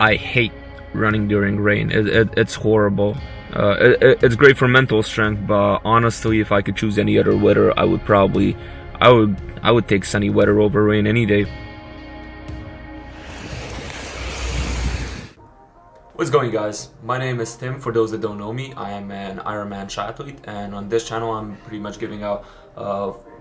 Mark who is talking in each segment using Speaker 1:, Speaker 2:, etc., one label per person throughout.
Speaker 1: I hate running during rain. It's horrible. It's great for mental strength, but honestly, if I could choose any other weather, I would take sunny weather over rain any day. What's going, guys? My name is Tim. For those that don't know me, I am an Ironman triathlete, and on this channel I'm pretty much giving out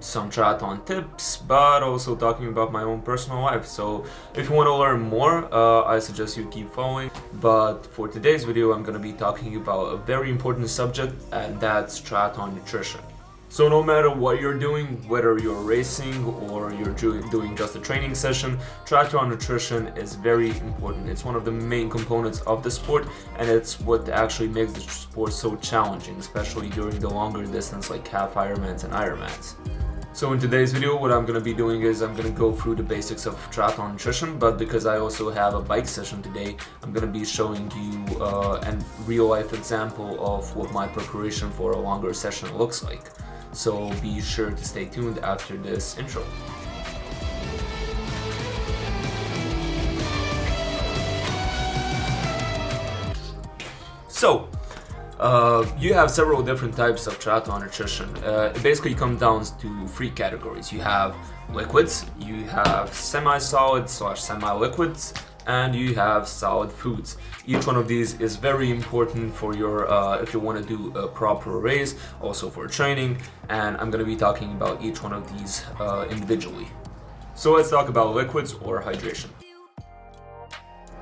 Speaker 1: some triathlon tips, but also talking about my own personal life. So if you want to learn more, I suggest you keep following. But for today's video, I'm going to be talking about a very important subject, and that's triathlon nutrition. So no matter what you're doing, whether you're racing or you're doing just a training session, triathlon nutrition is very important. It's one of the main components of the sport, and it's what actually makes the sport so challenging, especially during the longer distance like half Ironmans and Ironmans. So in today's video, what I'm going to be doing is I'm going to go through the basics of triathlon nutrition, but because I also have a bike session today, I'm going to be showing you a real-life example of what my preparation for a longer session looks like. So be sure to stay tuned after this intro. So, you have several different types of triathlon nutrition. It basically comes down to three categories. You have liquids, you have semi-solid/semi-liquids, and you have solid foods. Each one of these is very important for your if you want to do a proper race, also for training, and I'm going to be talking about each one of these individually. So let's talk about liquids or hydration.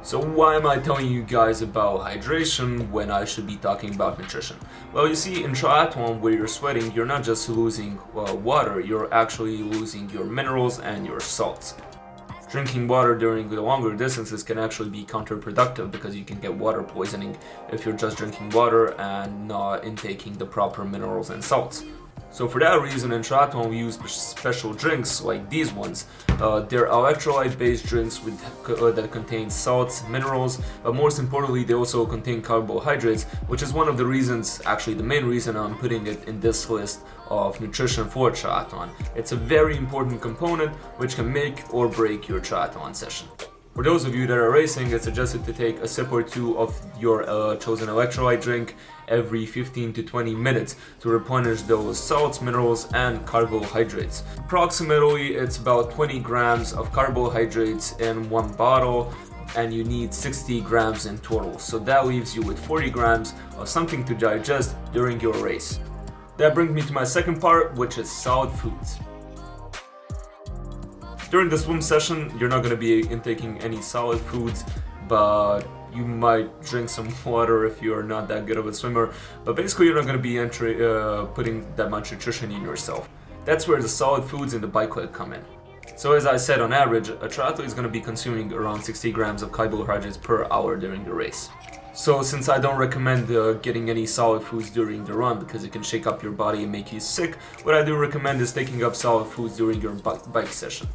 Speaker 1: So why am I telling you guys about hydration when I should be talking about nutrition? Well, you see, in triathlon, where you're sweating, you're not just losing water, you're actually losing your minerals and your salts. Drinking water during the longer distances can actually be counterproductive because you can get water poisoning if you're just drinking water and not intaking the proper minerals and salts. So for that reason, in triathlon we use special drinks like these ones. They're electrolyte-based drinks that contain salts, minerals, but most importantly they also contain carbohydrates, which is one of the reasons, actually the main reason I'm putting it in this list of nutrition for triathlon. It's a very important component which can make or break your triathlon session. For those of you that are racing, it's suggested to take a sip or two of your chosen electrolyte drink every 15 to 20 minutes to replenish those salts, minerals, and carbohydrates. Approximately, it's about 20 grams of carbohydrates in one bottle, and you need 60 grams in total. So that leaves you with 40 grams of something to digest during your race. That brings me to my second part, which is solid foods. During the swim session, you're not going to be intaking any solid foods, but you might drink some water if you're not that good of a swimmer. But basically, you're not going to be putting that much nutrition in yourself. That's where the solid foods in the bike leg come in. So as I said, on average, a triathlete is going to be consuming around 60 grams of carbohydrates per hour during the race. So since I don't recommend getting any solid foods during the run because it can shake up your body and make you sick, what I do recommend is taking up solid foods during your bike session.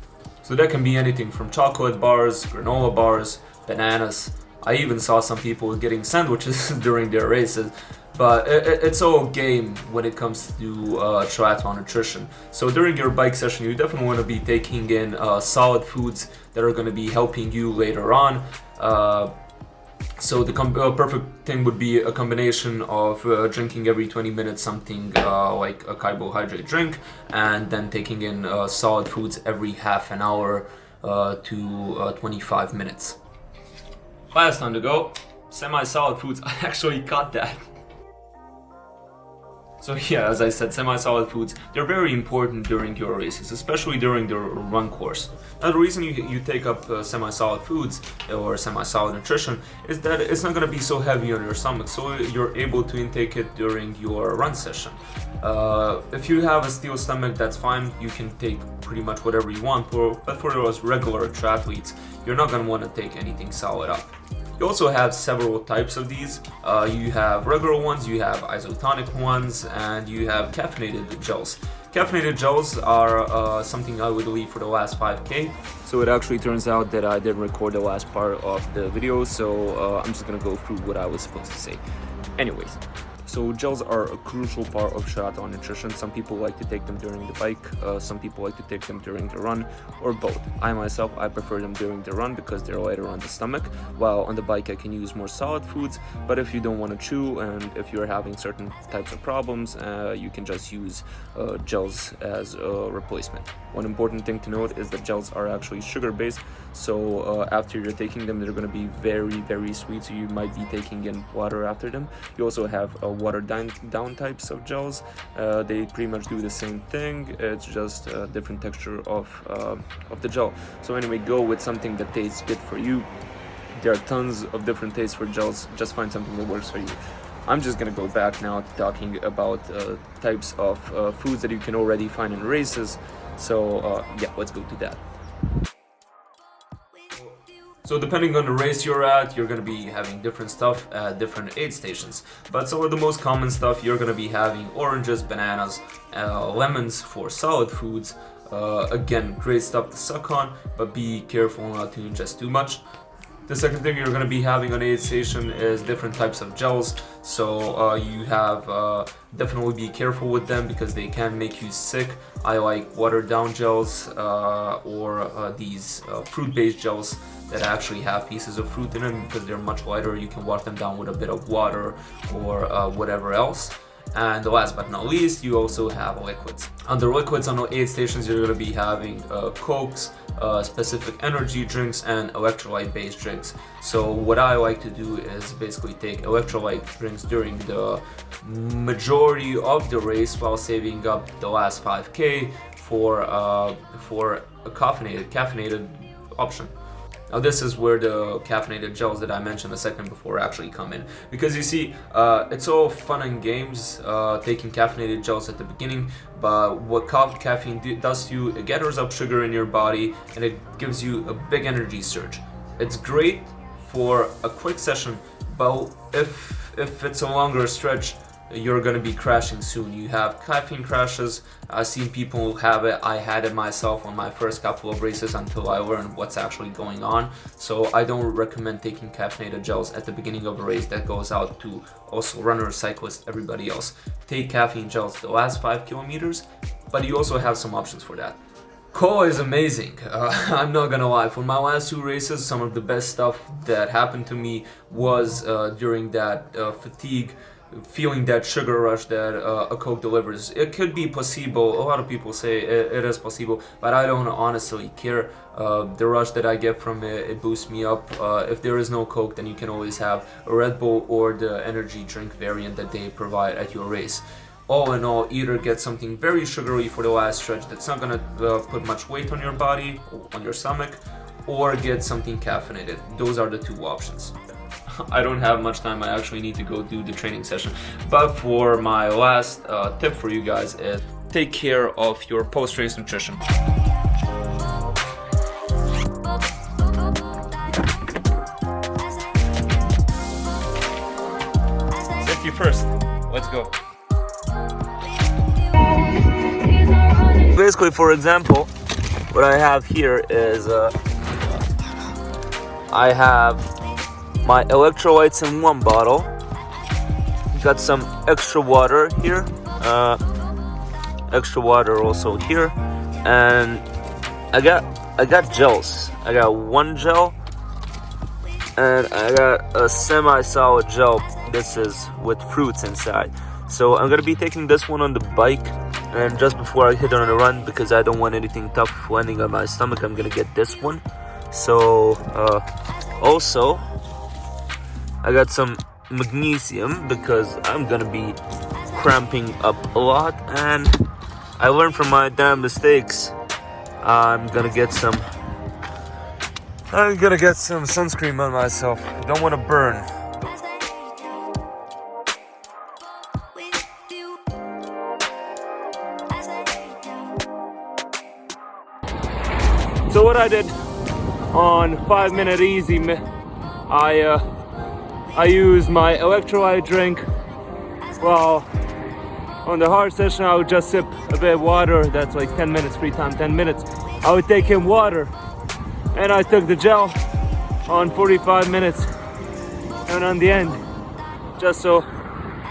Speaker 1: So that can be anything from chocolate bars, granola bars, bananas. I even saw some people getting sandwiches during their races, but it's all game when it comes to triathlon nutrition. So during your bike session, you definitely want to be taking in solid foods that are going to be helping you later on. So the perfect thing would be a combination of drinking every 20 minutes something like a carbohydrate drink, and then taking in solid foods every half an hour to 25 minutes. Last time to go, semi-solid foods. I actually got that. So yeah, as I said, semi-solid foods, they're very important during your races, especially during the run course. Now the reason you take up semi-solid foods or semi-solid nutrition is that it's not going to be so heavy on your stomach, so you're able to intake it during your run session. If you have a steel stomach, that's fine, you can take pretty much whatever you want, but for those regular triathletes, you're not going to want to take anything solid up. You also have several types of these. You have regular ones, you have isotonic ones, and you have caffeinated gels. Caffeinated gels are something I would leave for the last 5K. So it actually turns out that I didn't record the last part of the video, so I'm just gonna go through what I was supposed to say. Anyways, So gels are a crucial part of triathlon nutrition. Some people like to take them during the bike, some people like to take them during the run, or both. I myself, I prefer them during the run because they're lighter on the stomach, while on the bike I can use more solid foods. But if you don't want to chew, and if you're having certain types of problems, you can just use gels as a replacement. One important thing to note is that gels are actually sugar based, so after you're taking them, they're going to be very, very sweet, so you might be taking in water after them. You also have watered down types of gels. They pretty much do the same thing, it's just a different texture of the gel. So anyway, go with something that tastes good for you. There are tons of different tastes for gels, just find something that works for you. I'm just gonna go back now to talking about types of foods that you can already find in races. So yeah, let's go to that. So depending on the race you're at, you're going to be having different stuff at different aid stations. But some of the most common stuff, you're going to be having oranges, bananas, lemons for solid foods. Again, great stuff to suck on, but be careful not to ingest too much. The second thing you're going to be having on aid station is different types of gels. So you have definitely be careful with them because they can make you sick. I like watered down gels or these fruit-based gels that actually have pieces of fruit in them because they're much lighter. You can water them down with a bit of water or whatever else. And last but not least, you also have liquids. Under liquids on the aid stations, you're going to be having Cokes, specific energy drinks, and electrolyte-based drinks. So what I like to do is basically take electrolyte drinks during the majority of the race while saving up the last 5K for a caffeinated option. Now this is where the caffeinated gels that I mentioned a second before actually come in. Because you see, it's all fun and games taking caffeinated gels at the beginning, but what caffeine does to you, it gathers up sugar in your body and it gives you a big energy surge. It's great for a quick session, but if it's a longer stretch, you're going to be crashing soon. You have caffeine crashes. I've seen people have it. I had it myself on my first couple of races until I learned what's actually going on. So I don't recommend taking caffeinated gels at the beginning of a race. That goes out to also runners, cyclists, everybody else. Take caffeine gels the last 5 kilometers, but you also have some options for that. Cola is amazing, I'm not gonna lie. For my last 2 races, some of the best stuff that happened to me was during that fatigue, feeling that sugar rush that a Coke delivers. It could be placebo. A lot of people say it is placebo, but I don't honestly care. The rush that I get from it, it boosts me up. If there is no Coke, then you can always have a Red Bull or the energy drink variant that they provide at your race. All in all, either get something very sugary for the last stretch that's not gonna put much weight on your body, on your stomach, or get something caffeinated. Those are the 2 options. I don't have much time, I actually need to go do the training session. But for my last tip for you guys is take care of your post-race nutrition. Safety first, let's go. Basically, for example, what I have here is I have my electrolytes in 1 bottle. Got some extra water here, extra water also here, and I got gels. I got 1 gel, and I got a semi-solid gel. This is with fruits inside. So I'm gonna be taking this one on the bike, and just before I hit on a run, because I don't want anything tough landing on my stomach, I'm gonna get this one. So also I got some magnesium because I'm gonna be cramping up a lot, and I learned from my damn mistakes. I'm gonna get some sunscreen on myself. Don't want to burn. So what I did on 5-minute easy, I used my electrolyte drink. Well, on the hard session I would just sip a bit of water. That's like 10 minutes, free time, 10 minutes. I would take in water, and I took the gel on 45 minutes and on the end, just so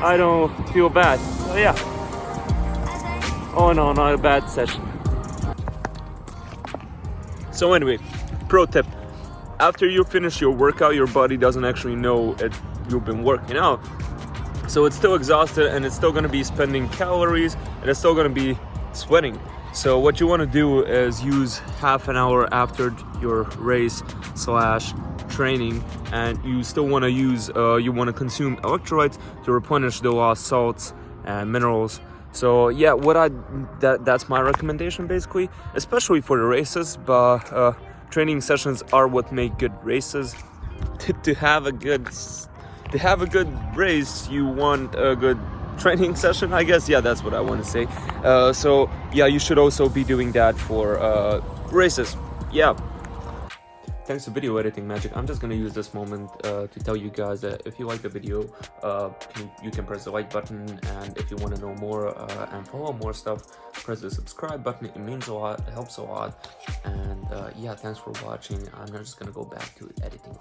Speaker 1: I don't feel bad. So yeah. Oh no, not a bad session. So anyway, pro tip. After you finish your workout, your body doesn't actually know you've been working out. So it's still exhausted and it's still gonna be spending calories and it's still gonna be sweating. So what you wanna do is use half an hour after your race / training, and you still wanna use, you wanna consume electrolytes to replenish the lost salts and minerals. So yeah, that's my recommendation basically, especially for the races, but training sessions are what make good races. To have a good race, you want a good training session, I guess. Yeah, that's what I want to say. So yeah, you should also be doing that for races. Yeah. Thanks to video editing magic, I'm just gonna use this moment to tell you guys that if you like the video, you can press the like button, and if you want to know more and follow more stuff, press the subscribe button. It means a lot, it helps a lot, and yeah, thanks for watching. I'm just gonna go back to editing.